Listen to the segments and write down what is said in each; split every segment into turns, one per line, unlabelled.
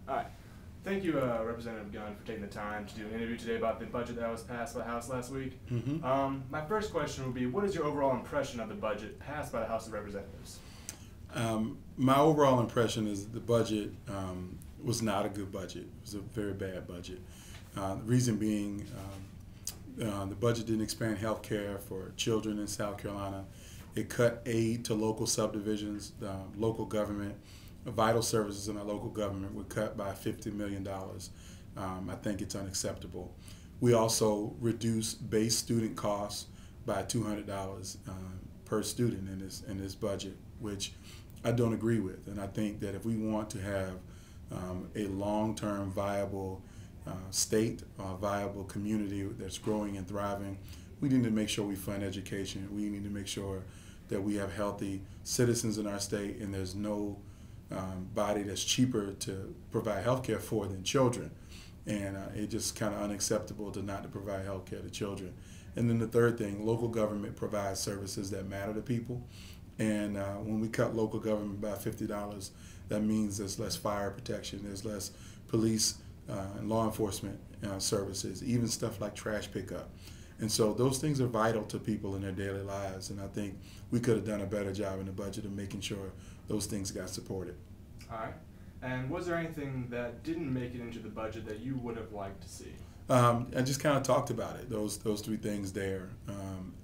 All right. Thank you, Representative Gunn, for taking the time to do an interview today about the budget that was passed by the House last week. My first question would be, what is your overall impression of the budget passed by the House of Representatives?
My overall impression is that the budget was not a good budget. It was a very bad budget. The reason being, the budget didn't expand health care for children in South Carolina. It cut aid to local subdivisions, local government. Vital services in our local government were cut by $50 million. I think it's unacceptable. We also reduced base student costs by $200 per student in this budget, which I don't agree with. And I think that if we want to have a long-term viable state, viable community that's growing and thriving, we need to make sure we fund education. We need to make sure that we have healthy citizens in our state, and there's no body that's cheaper to provide health care for than children. And it's just kind of unacceptable to not to provide health care to children. And then the third thing, local government provides services that matter to people. And when we cut local government by $50, that means there's less fire protection, there's less police and law enforcement services, even stuff like trash pickup. And so those things are vital to people in their daily lives, and I think we could have done a better job in the budget of making sure those things got supported.
All right. And was there anything that didn't make it into the budget that you would have liked to see?
I just kind of talked about it, those three things there.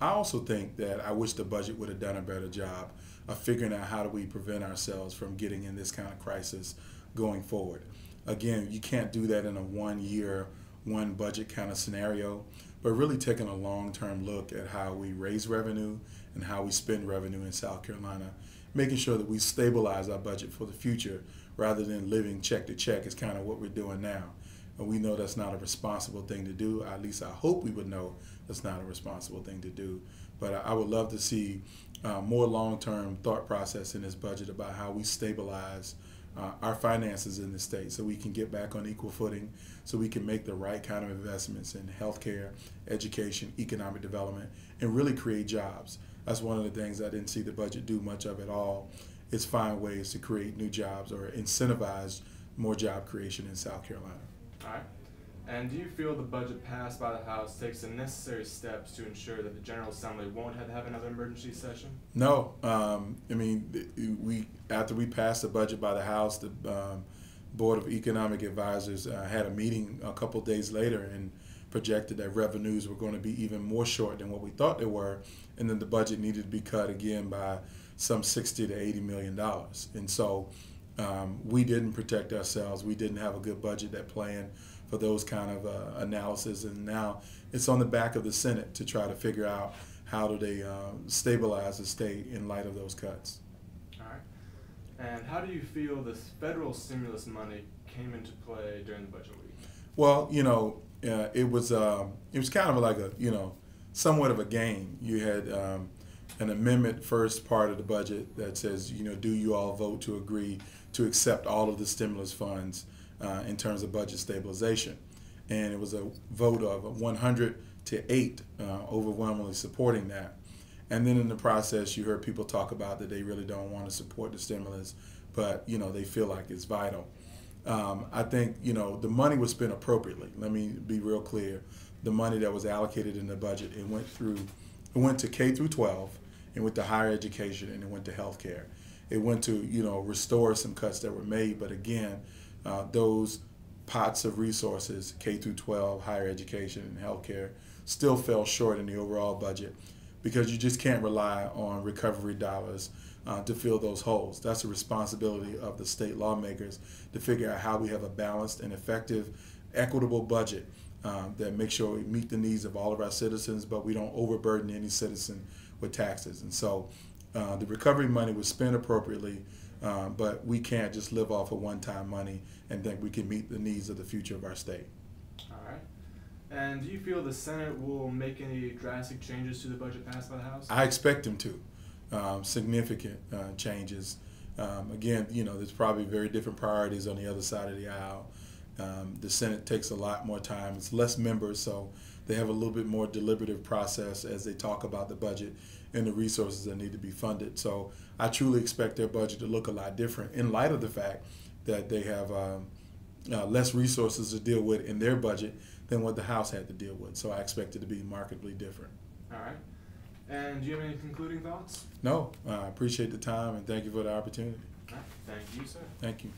I also think that I wish the budget would have done a better job of figuring out how do we prevent ourselves from getting in this kind of crisis going forward. Again, you can't do that in a one-year, one budget kind of scenario, but really taking a long-term look at how we raise revenue and how we spend revenue in South Carolina, making sure that we stabilize our budget for the future rather than living check to check is kind of what we're doing now. And we know that's not a responsible thing to do. At least I hope we would know that's not a responsible thing to do. But I would love to see more long-term thought process in this budget about how we stabilize our finances in the state so we can get back on equal footing, so we can make the right kind of investments in healthcare, education, economic development, and really create jobs. That's one of the things I didn't see the budget do much of at all, is find ways to create new jobs or incentivize more job creation in South Carolina.
All right. And do you feel the budget passed by the House takes the necessary steps to ensure that the General Assembly won't have another emergency session?
No. I mean, after we passed the budget by the House, the Board of Economic Advisors had a meeting a couple days later and projected that revenues were going to be even more short than what we thought they were, and then the budget needed to be cut again by some $60 to $80 million. And so we didn't protect ourselves. We didn't have a good budget that planned for those kind of analysis, and now it's on the back of the Senate to try to figure out how do they stabilize the state in light of those cuts.
All right. And how do you feel the federal stimulus money came into play during the budget week?
Well, it was kind of like a somewhat of a game. You had an amendment first part of the budget that says, do you all vote to agree to accept all of the stimulus funds in terms of budget stabilization? And it was a vote of 100 to 8 overwhelmingly supporting that. And then in the process, you heard people talk about that they really don't want to support the stimulus, but they feel like it's vital. I think the money was spent appropriately. Let me be real clear. The money that was allocated in the budget, it went to K through 12, it went to higher education, and it went to health care. It went to restore some cuts that were made, but again, those pots of resources, K through 12, higher education, and health care, still fell short in the overall budget because you just can't rely on recovery dollars to fill those holes. That's the responsibility of the state lawmakers to figure out how we have a balanced and effective, equitable budget that makes sure we meet the needs of all of our citizens, but we don't overburden any citizen with taxes. And so the recovery money was spent appropriately, but we can't just live off of one-time money and think we can meet the needs of the future of our state.
All right. And do you feel the Senate will make any drastic changes to the budget passed by the House?
I expect them to. Significant changes. Again, there's probably very different priorities on the other side of the aisle. The Senate takes a lot more time. It's less members, so they have a little bit more deliberative process as they talk about the budget and the resources that need to be funded. So I truly expect their budget to look a lot different in light of the fact that they have less resources to deal with in their budget than what the House had to deal with. So I expect it to be markedly different.
All right. And do you have any concluding thoughts?
No, I appreciate the time and thank you for the opportunity.
All right. Thank you, sir.
Thank you.